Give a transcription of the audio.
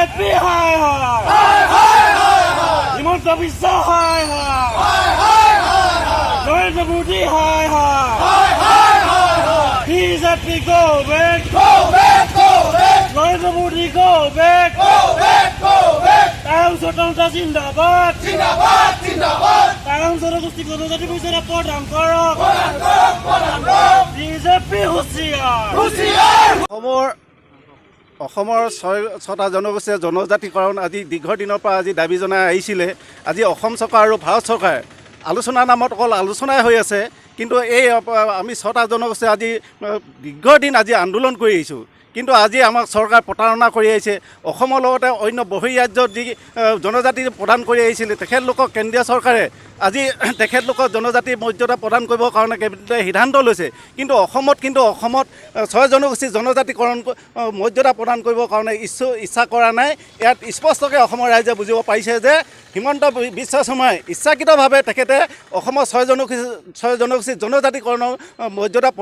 BJP হায় হায় হিমন্ত বিশ্ব হায় হায় নৰেন্দ্ৰ মোদী হায় হায় BJP go back Narendra Modi go back জনতা জিন্দাবাদ জনগোষ্ঠী জনজাতি পইচা প্ৰদান কৰক বিজেপি হুঁচিয়াৰ অসমৰ ছটা জনগোষ্ঠীয় জনজাতিকৰণ আজি দীৰ্ঘদিনৰ পৰা আজি দাবী জনাই আহিছিলে। আজি অসম চৰকাৰ আৰু ভাৰত চৰকাৰে আলোচনাৰ নামত অকল আলোচনাই হৈ আছে, কিন্তু এই আমি ছটা জনগোষ্ঠীয়ে আজি দীৰ্ঘদিন আজি আন্দোলন কৰি আহিছোঁ, কিন্তু আজি আমাক চৰকাৰ প্ৰতাৰণা কৰি আহিছে। অসমৰ লগতে অন্য বহিৰাজ্যত যি জনজাতি প্ৰদান কৰি আহিছিলে তেখেতলোকক কেন্দ্ৰীয় চৰকাৰে আজি তেখেতলোকক জনজাতি মৰ্যাদা প্ৰদান কৰিবৰ কাৰণে কেবিনেটে সিদ্ধান্ত লৈছে, কিন্তু অসমত ছয় জনগোষ্ঠী জনজাতিকৰণ মৰ্যাদা প্ৰদান কৰিবৰ কাৰণে ইচ্ছা কৰা নাই। ইয়াত স্পষ্টকৈ অসমৰ ৰাইজে বুজিব পাৰিছে যে হিমন্ত বিশ্ব শৰ্মাই ইচ্ছাকৃতভাৱে তেখেতে অসমৰ ছয় জনগোষ্ঠী জনজাতিকৰণৰ মৰ্যাদা